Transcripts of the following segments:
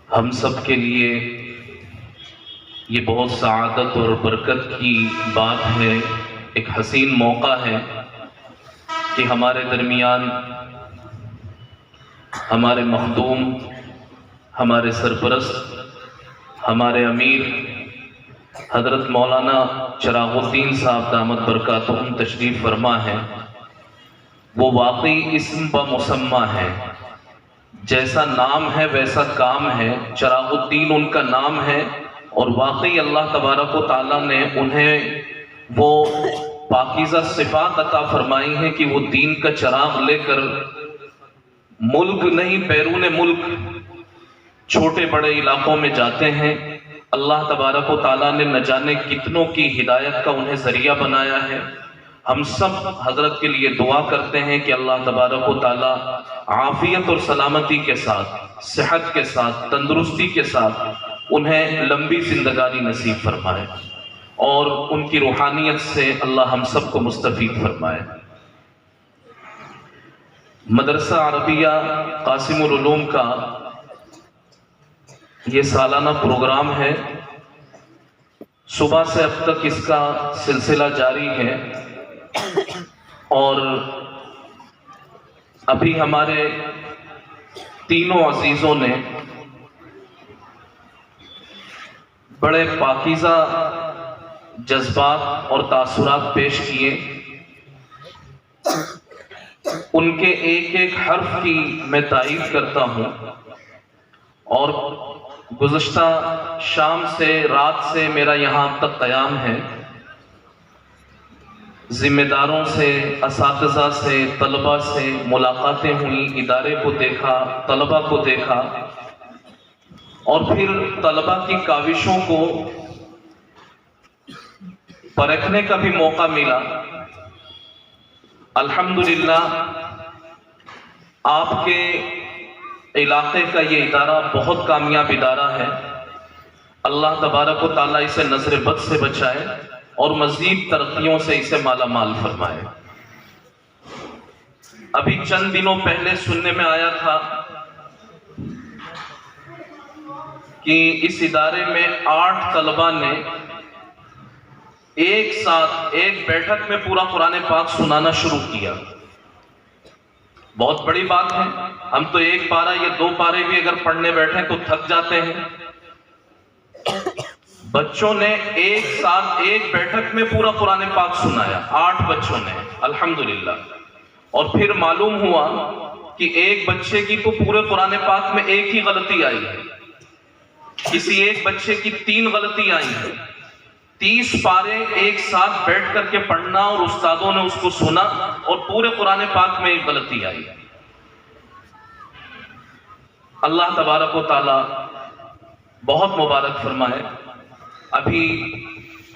ہم سب کے لیے یہ بہت سعادت اور برکت کی بات ہے، ایک حسین موقع ہے کہ ہمارے درمیان ہمارے مخدوم، ہمارے سرپرست، ہمارے امیر حضرت مولانا چراغ الدین صاحب دامت برکاتہم تشریف فرما ہے۔ وہ واقعی اسم بمسمہ ہے، جیسا نام ہے ویسا کام ہے۔ چراغ الدین ان کا نام ہے اور واقعی اللہ تبارک و تعالیٰ نے انہیں وہ پاکیزہ صفات عطا فرمائی ہیں کہ وہ دین کا چراغ لے کر ملک نہیں بیرون ملک چھوٹے بڑے علاقوں میں جاتے ہیں۔ اللہ تبارک و تعالیٰ نے نہ جانے کتنوں کی ہدایت کا انہیں ذریعہ بنایا ہے۔ ہم سب حضرت کے لیے دعا کرتے ہیں کہ اللہ تبارک و تعالیٰ عافیت اور سلامتی کے ساتھ، صحت کے ساتھ، تندرستی کے ساتھ انہیں لمبی زندگانی نصیب فرمائے اور ان کی روحانیت سے اللہ ہم سب کو مستفید فرمائے۔ مدرسہ عربیہ قاسم العلوم کا یہ سالانہ پروگرام ہے، صبح سے اب تک اس کا سلسلہ جاری ہے اور ابھی ہمارے تینوں عزیزوں نے بڑے پاکیزہ جذبات اور تاثرات پیش کیے۔ ان کے ایک ایک حرف کی میں تائید کرتا ہوں اور گزشتہ شام سے رات سے میرا یہاں تک قیام ہے۔ ذمہ داروں سے، اساتذہ سے، طلبہ سے ملاقاتیں ہوئیں، ادارے کو دیکھا، طلبہ کو دیکھا اور پھر طلبہ کی کاوشوں کو پرکھنے کا بھی موقع ملا۔ الحمدللہ آپ کے علاقے کا یہ ادارہ بہت کامیاب ادارہ ہے۔ اللہ تبارک و تعالیٰ اسے نظر بد سے بچائے اور مزید ترقیوں سے اسے مالا مال فرمائے۔ ابھی چند دنوں پہلے سننے میں آیا تھا کہ اس ادارے میں 8 طلبہ نے ایک ساتھ ایک بیٹھک میں پورا قرآن پاک سنانا شروع کیا۔ بہت بڑی بات ہے، ہم تو ایک پارہ یا 2 پارے بھی اگر پڑھنے بیٹھیں تو تھک جاتے ہیں۔ بچوں نے ایک ساتھ ایک بیٹھک میں پورا قرآن پاک سنایا، 8 بچوں نے، الحمدللہ۔ اور پھر معلوم ہوا کہ ایک بچے کی تو پورے قرآن پاک میں ایک ہی غلطی آئی ہے، کسی ایک بچے کی 3 غلطی آئی ہیں۔ 30 پارے ایک ساتھ بیٹھ کر کے پڑھنا اور استادوں نے اس کو سنا اور پورے قرآن پاک میں ایک غلطی آئی۔ اللہ تبارک و تعالیٰ بہت مبارک فرمائے۔ ابھی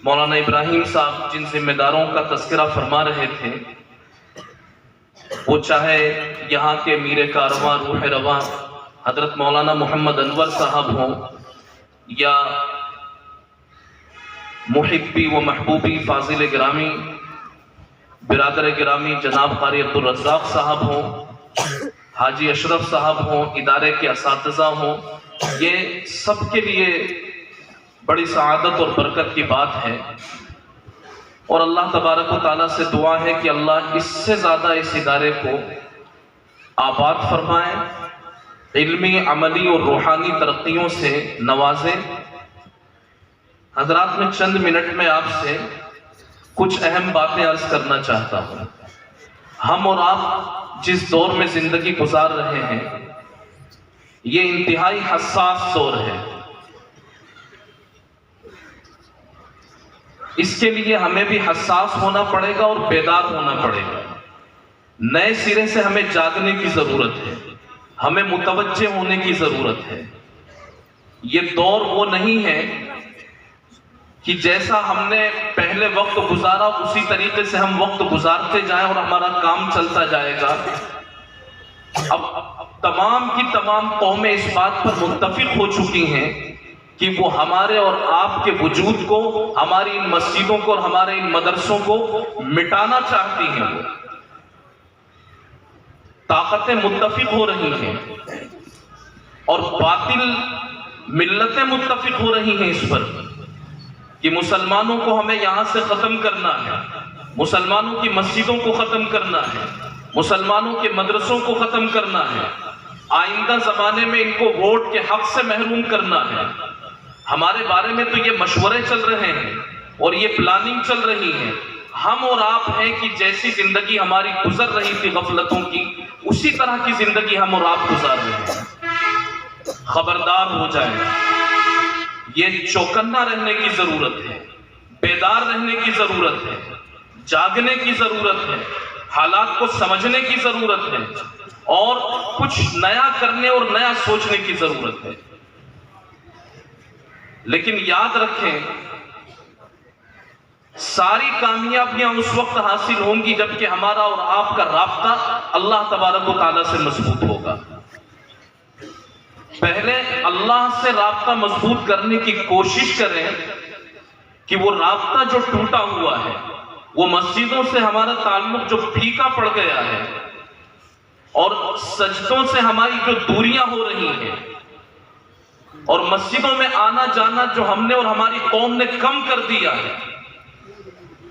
مولانا ابراہیم صاحب جن ذمہ داروں کا تذکرہ فرما رہے تھے، وہ چاہے یہاں کے میر کارواں روح رواں حضرت مولانا محمد انور صاحب ہوں یا محبی و محبوبی فاضل گرامی برادر گرامی جناب قاری عبدالرزاق صاحب ہوں، حاجی اشرف صاحب ہوں، ادارے کے اساتذہ ہوں، یہ سب کے لیے بڑی سعادت اور برکت کی بات ہے۔ اور اللہ تبارک و تعالیٰ سے دعا ہے کہ اللہ اس سے زیادہ اس ادارے کو آباد فرمائے، علمی، عملی اور روحانی ترقیوں سے نوازے۔ حضرات میں چند منٹ میں آپ سے کچھ اہم باتیں عرض کرنا چاہتا ہوں۔ ہم اور آپ جس دور میں زندگی گزار رہے ہیں یہ انتہائی حساس دور ہے۔ اس کے لیے ہمیں بھی حساس ہونا پڑے گا اور بیدار ہونا پڑے گا۔ نئے سرے سے ہمیں جاگنے کی ضرورت ہے، ہمیں متوجہ ہونے کی ضرورت ہے۔ یہ دور وہ نہیں ہے کہ جیسا ہم نے پہلے وقت گزارا اسی طریقے سے ہم وقت گزارتے جائیں اور ہمارا کام چلتا جائے گا۔ اب تمام کی تمام قومیں اس بات پر متفق ہو چکی ہیں کہ وہ ہمارے اور آپ کے وجود کو، ہماری ان مسجدوں کو اور ہمارے ان مدرسوں کو مٹانا چاہتی ہیں۔ وہ طاقتیں متفق ہو رہی ہیں اور باطل ملتیں متفق ہو رہی ہیں اس پر کہ مسلمانوں کو ہمیں یہاں سے ختم کرنا ہے، مسلمانوں کی مسجدوں کو ختم کرنا ہے، مسلمانوں کے مدرسوں کو ختم کرنا ہے، آئندہ زمانے میں ان کو ووٹ کے حق سے محروم کرنا ہے۔ ہمارے بارے میں تو یہ مشورے چل رہے ہیں اور یہ پلاننگ چل رہی ہے۔ ہم اور آپ ہیں کہ جیسی زندگی ہماری گزر رہی تھی غفلتوں کی، اسی طرح کی زندگی ہم اور آپ گزار رہے ہیں۔ خبردار ہو جائیں، یہ چوکنا رہنے کی ضرورت ہے، بیدار رہنے کی ضرورت ہے، جاگنے کی ضرورت ہے، حالات کو سمجھنے کی ضرورت ہے اور کچھ نیا کرنے اور نیا سوچنے کی ضرورت ہے۔ لیکن یاد رکھیں، ساری کامیابیاں اس وقت حاصل ہوں گی جبکہ ہمارا اور آپ کا رابطہ اللہ تبارک و تعالیٰ سے مضبوط ہوگا۔ پہلے اللہ سے رابطہ مضبوط کرنے کی کوشش کریں کہ وہ رابطہ جو ٹوٹا ہوا ہے، وہ مسجدوں سے ہمارا تعلق جو پھیکا پڑ گیا ہے اور سجدوں سے ہماری جو دوریاں ہو رہی ہیں اور مسجدوں میں آنا جانا جو ہم نے اور ہماری قوم نے کم کر دیا ہے،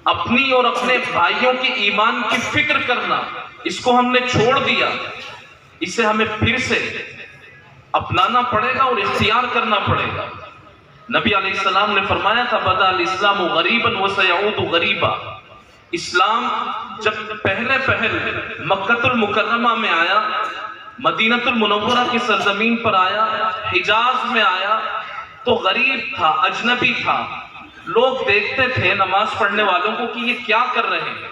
اپنی اور اپنے بھائیوں کے ایمان کی فکر کرنا، اس کو ہم نے چھوڑ دیا۔ اسے ہمیں پھر سے اپنانا پڑے گا اور اختیار کرنا پڑے گا۔ نبی علیہ السلام نے فرمایا تھا بدا الاسلام غریبا وسیعود غریبا۔ اسلام جب پہلے مکۃ المکرمہ میں آیا، مدینہ المنورہ کی سرزمین پر آیا، حجاز میں آیا تو غریب تھا، اجنبی تھا۔ لوگ دیکھتے تھے نماز پڑھنے والوں کو کہ یہ کیا کر رہے ہیں،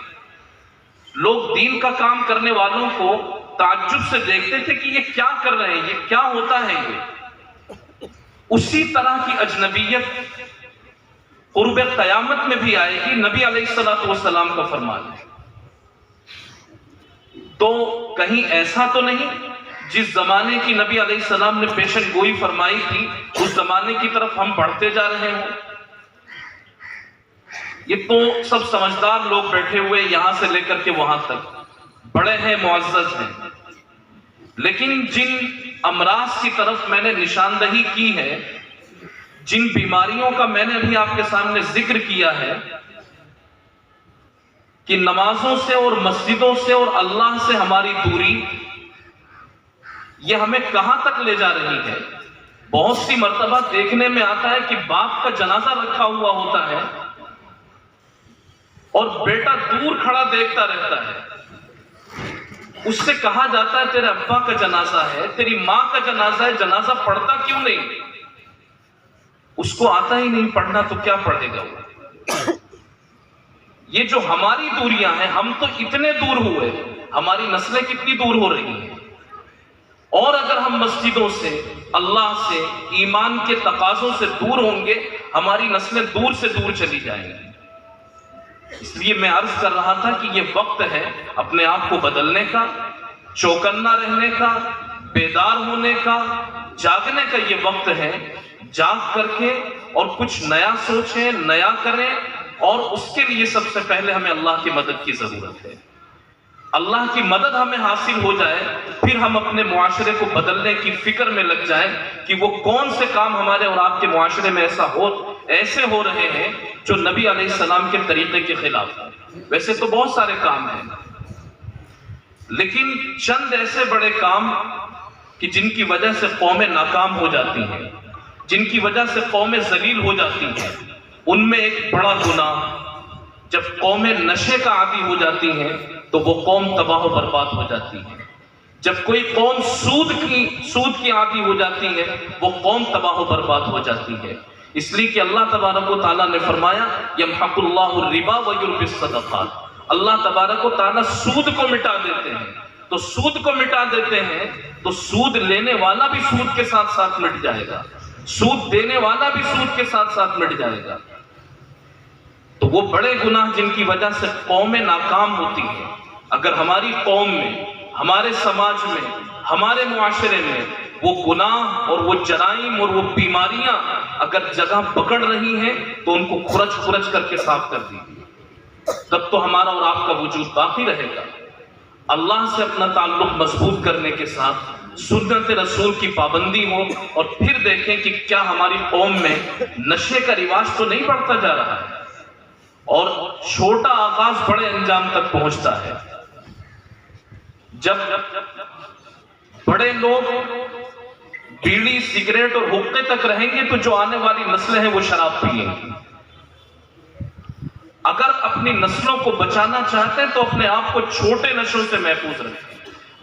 لوگ دین کا کام کرنے والوں کو تعجب سے دیکھتے تھے کہ یہ کیا کر رہے ہیں، یہ کیا ہوتا ہے۔ یہ اسی طرح کی اجنبیت قرب قیامت میں بھی آئے گی، نبی علیہ السلام کا فرمان ہے۔ تو کہیں ایسا تو نہیں جس زمانے کی نبی علیہ السلام نے پیشن گوئی فرمائی تھی اس زمانے کی طرف ہم بڑھتے جا رہے ہوں۔ یہ تو سب سمجھدار لوگ بیٹھے ہوئے یہاں سے لے کر کے وہاں تک بڑے ہیں، معزز ہیں، لیکن جن امراض کی طرف میں نے نشاندہی کی ہے، جن بیماریوں کا میں نے ابھی آپ کے سامنے ذکر کیا ہے کہ نمازوں سے اور مسجدوں سے اور اللہ سے ہماری دوری، یہ ہمیں کہاں تک لے جا رہی ہے۔ بہت سی مرتبہ دیکھنے میں آتا ہے کہ باپ کا جنازہ رکھا ہوا ہوتا ہے اور بیٹا دور کھڑا دیکھتا رہتا ہے، اس سے کہا جاتا ہے تیرے ابا کا جنازہ ہے، تیری ماں کا جنازہ ہے، جنازہ پڑھتا کیوں نہیں؟ اس کو آتا ہی نہیں پڑھنا تو کیا پڑھے گا وہ۔ یہ جو ہماری دوریاں ہیں، ہم تو اتنے دور ہوئے، ہماری نسلیں کتنی دور ہو رہی ہیں۔ اور اگر ہم مسجدوں سے، اللہ سے، ایمان کے تقاضوں سے دور ہوں گے، ہماری نسلیں دور سے دور چلی جائیں گی۔ اس لیے میں عرض کر رہا تھا کہ یہ وقت ہے اپنے آپ کو بدلنے کا، چوکنا رہنے کا، بیدار ہونے کا، جاگنے کا یہ وقت ہے۔ جاگ کر کے اور کچھ نیا سوچیں، نیا کریں، اور اس کے لیے سب سے پہلے ہمیں اللہ کی مدد کی ضرورت ہے۔ اللہ کی مدد ہمیں حاصل ہو جائے، پھر ہم اپنے معاشرے کو بدلنے کی فکر میں لگ جائیں کہ وہ کون سے کام ہمارے اور آپ کے معاشرے میں ایسے ہو رہے ہیں جو نبی علیہ السلام کے طریقے کے خلاف ہیں۔ ویسے تو بہت سارے کام ہیں، لیکن چند ایسے بڑے کام کہ جن کی وجہ سے قومیں ناکام ہو جاتی ہیں، جن کی وجہ سے قومیں ذلیل ہو جاتی ہیں، ان میں ایک بڑا گناہ، جب قومیں نشے کا عادی ہو جاتی ہیں تو وہ قوم تباہ و برباد ہو جاتی ہے۔ جب کوئی قوم سود کی عادی ہو جاتی ہے، وہ قوم تباہ و برباد ہو جاتی ہے۔ اس لیے کہ اللہ تبارک و تعالیٰ نے فرمایا یمحق اللہ الربا ویربی الصدقات، اللہ تبارک و تعالیٰ سود کو مٹا دیتے ہیں۔ تو سود کو مٹا دیتے ہیں تو سود لینے والا بھی سود کے ساتھ ساتھ مٹ جائے گا، سود دینے والا بھی سود کے ساتھ ساتھ مٹ جائے گا۔ تو وہ بڑے گناہ جن کی وجہ سے قومیں ناکام ہوتی ہیں، اگر ہماری قوم میں، ہمارے سماج میں، ہمارے معاشرے میں وہ گناہ اور وہ جرائم اور وہ بیماریاں اگر جگہ پکڑ رہی ہیں تو ان کو کھرچ کر کے صاف کر دیجیے، تب تو ہمارا اور آپ کا وجود باقی رہے گا۔ اللہ سے اپنا تعلق مضبوط کرنے کے ساتھ سنت رسول کی پابندی ہو، اور پھر دیکھیں کہ کیا ہماری قوم میں نشے کا رواج تو نہیں بڑھتا جا رہا ہے، اور چھوٹا آغاز بڑے انجام تک پہنچتا ہے۔ جب بڑے لوگ بیڑی، سگریٹ اور حقے تک رہیں گے تو جو آنے والی نسلیں ہیں وہ شراب پئیں گی۔ اگر اپنی نسلوں کو بچانا چاہتے ہیں تو اپنے آپ کو چھوٹے نشوں سے محفوظ رکھیں،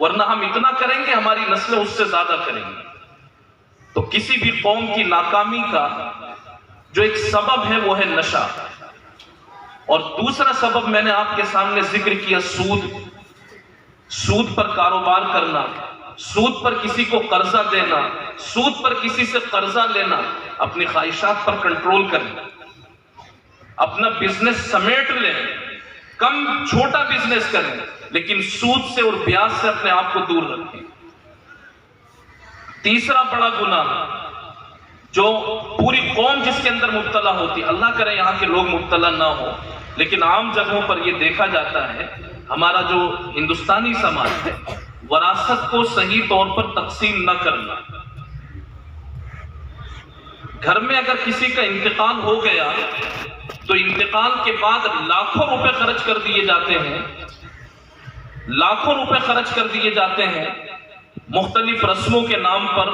ورنہ ہم اتنا کریں گے ہماری نسلیں اس سے زیادہ کریں گی۔ تو کسی بھی قوم کی ناکامی کا جو ایک سبب ہے وہ ہے نشہ، اور دوسرا سبب میں نے آپ کے سامنے ذکر کیا سود۔ سود پر کاروبار کرنا، سود پر کسی کو قرضہ دینا، سود پر کسی سے قرضہ لینا، اپنی خواہشات پر کنٹرول کریں، اپنا بزنس سمیٹ لیں، کم چھوٹا بزنس کریں، لیکن سود سے اور بیاج سے اپنے آپ کو دور رکھیں۔ تیسرا بڑا گناہ جو پوری قوم جس کے اندر مبتلا ہوتی ہے، اللہ کرے یہاں کے لوگ مبتلا نہ ہو، لیکن عام جگہوں پر یہ دیکھا جاتا ہے، ہمارا جو ہندوستانی سماج ہے، وراثت کو صحیح طور پر تقسیم نہ کرنا۔ گھر میں اگر کسی کا انتقال ہو گیا تو انتقال کے بعد لاکھوں روپے خرچ کر دیے جاتے ہیں، لاکھوں روپے خرچ کر دیے جاتے ہیں، مختلف رسموں کے نام پر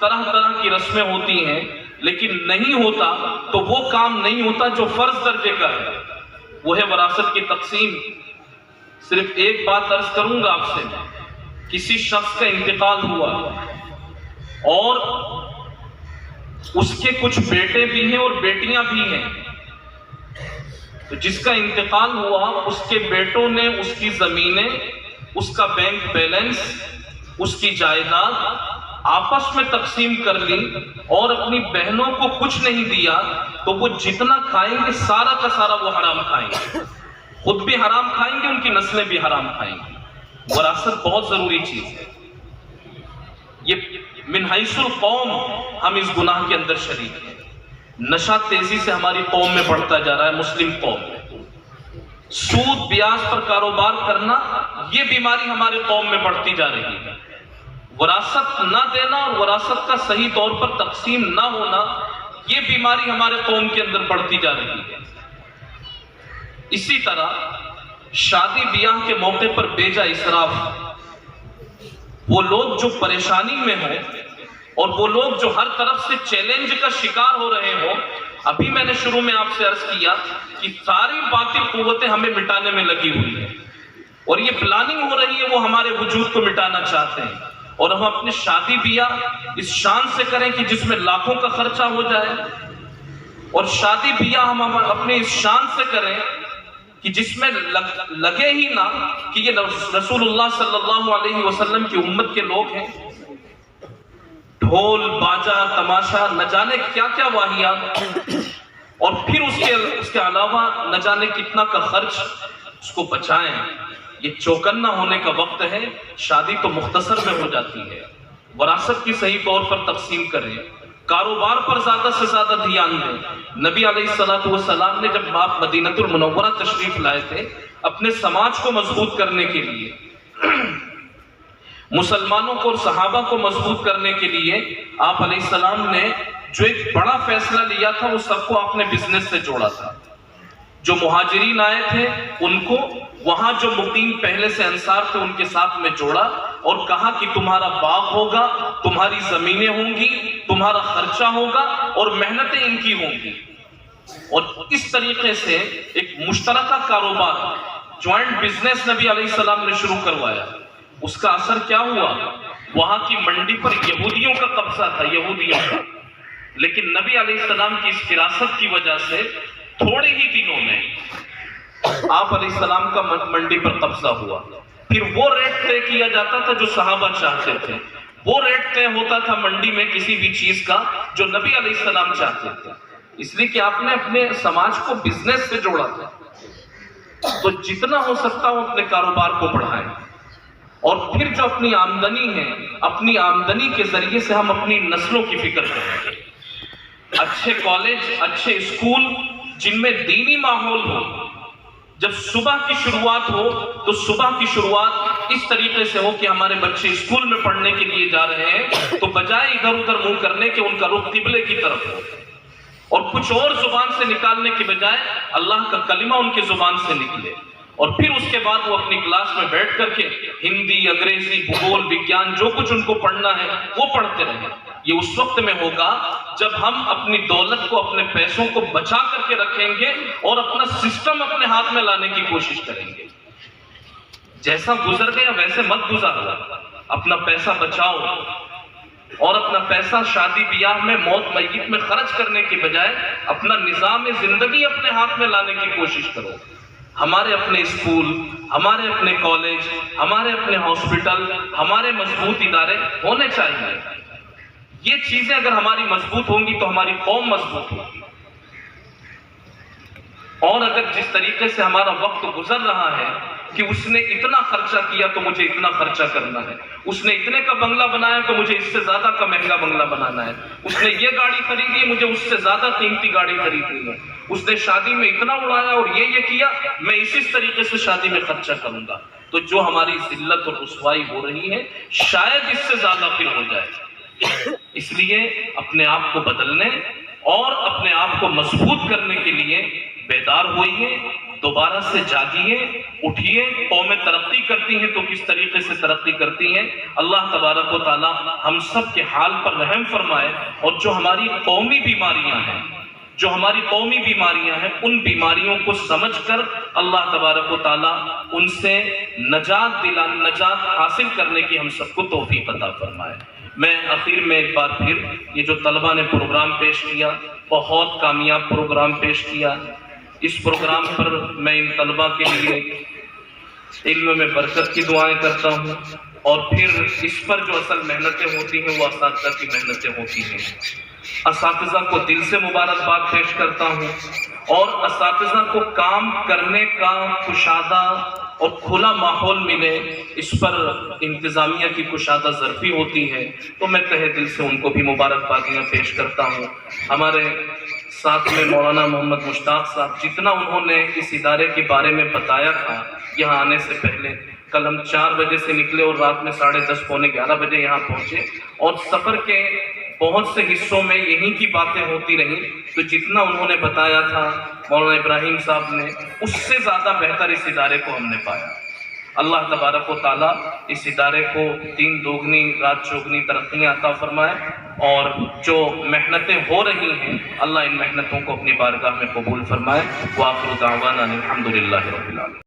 طرح طرح کی رسمیں ہوتی ہیں، لیکن نہیں ہوتا تو وہ کام نہیں ہوتا جو فرض درجے کا ہے، وہ ہے وراثت کی تقسیم۔ صرف ایک بات عرض کروں گا آپ سے، کسی شخص کا انتقال ہوا اور اس کے کچھ بیٹے بھی ہیں اور بیٹیاں بھی ہیں، تو جس کا انتقال ہوا اس کے بیٹوں نے اس کی زمینیں، اس کا بینک بیلنس، اس کی جائیداد آپس میں تقسیم کر لی اور اپنی بہنوں کو کچھ نہیں دیا، تو وہ جتنا کھائیں گے سارا کا سارا وہ حرام کھائیں گے، خود بھی حرام کھائیں گے، ان کی نسلیں بھی حرام کھائیں گی۔ وراثت بہت ضروری چیز ہے، یہ من حیث القوم ہم اس گناہ کے اندر شریک ہیں۔ نشہ تیزی سے ہماری قوم میں بڑھتا جا رہا ہے، مسلم قوم میں۔ سود بیاج پر کاروبار کرنا، یہ بیماری ہماری قوم میں بڑھتی جا رہی ہے۔ وراثت نہ دینا اور وراثت کا صحیح طور پر تقسیم نہ ہونا، یہ بیماری ہمارے قوم کے اندر بڑھتی جا رہی ہے۔ اسی طرح شادی بیاہ کے موقع پر بیجا اسراف، وہ لوگ جو پریشانی میں ہوں اور وہ لوگ جو ہر طرف سے چیلنج کا شکار ہو رہے ہوں، ابھی میں نے شروع میں آپ سے عرض کیا کہ ساری باطل قوتیں ہمیں مٹانے میں لگی ہوئی ہیں، اور یہ پلاننگ ہو رہی ہے، وہ ہمارے وجود کو مٹانا چاہتے ہیں، اور ہم اپنے شادی بیاہ اس شان سے کریں کہ جس میں لاکھوں کا خرچہ ہو جائے، اور شادی بیاہ ہم اپنے اس شان سے کریں کہ جس میں لگے ہی نہ کہ یہ رسول اللہ صلی اللہ علیہ وسلم کی امت کے لوگ ہیں۔ ڈھول، باجا، تماشا، نہ جانے کیا کیا واہیات، اور پھر اس کے علاوہ نہ جانے کتنا کا خرچ، اس کو بچائیں۔ یہ چوکنا ہونے کا وقت ہے، شادی تو مختصر میں ہو جاتی ہے۔ وراثت کی صحیح طور پر تقسیم کریں، کاروبار پر زیادہ سے زیادہ دھیان دیں۔ نبی علیہ الصلوۃ والسلام نے جب آپ مدینہ المنورہ تشریف لائے تھے اپنے سماج کو مضبوط کرنے کے لیے، مسلمانوں کو اور صحابہ کو مضبوط کرنے کے لیے، آپ علیہ السلام نے جو ایک بڑا فیصلہ لیا تھا وہ سب کو آپ نے بزنس سے جوڑا تھا۔ جو مہاجرین آئے تھے ان کو وہاں جو مقیم پہلے سے انصار تھے ان کے ساتھ میں جوڑا اور کہا کہ تمہارا باغ ہوگا، تمہاری زمینیں ہوں گی، تمہارا خرچہ ہوگا اور محنتیں ان کی ہوں گی، اور اس طریقے سے ایک مشترکہ کاروبار، جوائنٹ بزنس نبی علیہ السلام نے شروع کروایا۔ اس کا اثر کیا ہوا؟ وہاں کی منڈی پر یہودیوں کا قبضہ تھا، یہودیوں کا، لیکن نبی علیہ السلام کی اس فراست کی وجہ سے تھوڑے ہی دنوں میں آپ علیہ السلام کا منڈی پر قبضہ ہوا۔ پھر وہ ریٹ طے کیا جاتا تھا جو صحابہ چاہتے تھے، وہ ریٹ طے ہوتا تھا منڈی میں کسی بھی چیز کا جو نبی علیہ السلام چاہتے تھے، اس لیے کہ آپ نے اپنے سماج کو بزنس سے جوڑا تھا۔ تو جتنا ہو سکتا ہو اپنے کاروبار کو بڑھائیں، اور پھر جو اپنی آمدنی ہے، اپنی آمدنی کے ذریعے سے ہم اپنی نسلوں کی فکر کریں۔ اچھے کالج، اچھے اسکول جن میں دینی ماحول ہو، جب صبح کی شروعات ہو تو صبح کی شروعات اس طریقے سے ہو کہ ہمارے بچے اسکول میں پڑھنے کے لیے جا رہے ہیں تو بجائے ادھر ادھر منہ کرنے کے ان کا رخ قبلے کی طرف ہو، اور کچھ اور زبان سے نکالنے کے بجائے اللہ کا کلمہ ان کی زبان سے نکلے، اور پھر اس کے بعد وہ اپنی کلاس میں بیٹھ کر کے ہندی، انگریزی، بھگول، وگیان جو کچھ ان کو پڑھنا ہے وہ پڑھتے رہیں۔ یہ اس وقت میں ہوگا جب ہم اپنی دولت کو، اپنے پیسوں کو بچا کر کے رکھیں گے اور اپنا سسٹم اپنے ہاتھ میں لانے کی کوشش کریں گے۔ جیسا گزر گیا ویسے مت گزارو، اپنا پیسہ بچاؤ، اور اپنا پیسہ شادی بیاہ میں، موت میت میں خرچ کرنے کے بجائے اپنا نظام زندگی اپنے ہاتھ میں لانے کی کوشش کرو۔ ہمارے اپنے اسکول، ہمارے اپنے کالج، ہمارے اپنے ہاسپٹل، ہمارے مضبوط ادارے ہونے چاہیے۔ یہ چیزیں اگر ہماری مضبوط ہوں گی تو ہماری قوم مضبوط ہوگی۔ اور اگر جس طریقے سے ہمارا وقت گزر رہا ہے کہ اس نے اتنا خرچہ کیا تو مجھے اتنا خرچہ کرنا ہے، اس نے اتنے کا بنگلہ بنایا تو مجھے اس سے زیادہ کا مہنگا بنگلہ بنانا ہے، اس نے یہ گاڑی خریدی ہے مجھے اس سے زیادہ قیمتی گاڑی خریدنی ہے، اس نے شادی میں اتنا اڑایا اور یہ کیا، میں اسی طریقے سے شادی میں خرچہ کروں گا، تو جو ہماری ذلت اور رسوائی ہو رہی ہے شاید اس سے زیادہ پھر ہو جائے۔ اس لیے اپنے آپ کو بدلنے اور اپنے آپ کو مضبوط کرنے کے لیے بیدار ہوئیے، دوبارہ سے جاگیے، اٹھیے۔ قومیں ترقی کرتی ہیں تو کس طریقے سے ترقی کرتی ہیں، اللہ تبارک و تعالی ہم سب کے حال پر رحم فرمائے، اور جو ہماری قومی بیماریاں ہیں، ان بیماریوں کو سمجھ کر اللہ تبارک و تعالی ان سے نجات حاصل کرنے کی ہم سب کو توفیق عطا فرمائے۔ میں آخر میں ایک بار پھر یہ جو طلبہ نے پروگرام پیش کیا، بہت کامیاب پروگرام پیش کیا، اس پروگرام پر میں ان طلبہ کے لیے علم میں برکت کی دعائیں کرتا ہوں، اور پھر اس پر جو اصل محنتیں ہوتی ہیں وہ اساتذہ کی محنتیں ہوتی ہیں۔ اساتذہ کو دل سے مبارکباد پیش کرتا ہوں، اور اساتذہ کو کام کرنے کا کشادہ اور کھلا ماحول ملے، اس پر انتظامیہ کی کشادہ ظرفی ہوتی ہے، تو میں تہہ دل سے ان کو بھی مبارکبادیاں پیش کرتا ہوں۔ ہمارے ساتھ میں مولانا محمد مشتاق صاحب، جتنا انہوں نے اس ادارے کے بارے میں بتایا تھا یہاں آنے سے پہلے، کل ہم 4 بجے سے نکلے اور رات میں 10:30 پونے 11 بجے یہاں پہنچے، اور سفر کے بہت سے حصوں میں یہیں کی باتیں ہوتی رہیں، تو جتنا انہوں نے بتایا تھا مولانا ابراہیم صاحب نے، اس سے زیادہ بہتر اس ادارے کو ہم نے پایا۔ اللہ تبارک و تعالیٰ اس ادارے کو دین دوگنی رات چوگنی ترقیاں عطا فرمائے، اور جو محنتیں ہو رہی ہیں اللہ ان محنتوں کو اپنی بارگاہ میں قبول فرمائے۔ وآخر دعوانا الحمدللہ رب العالمین۔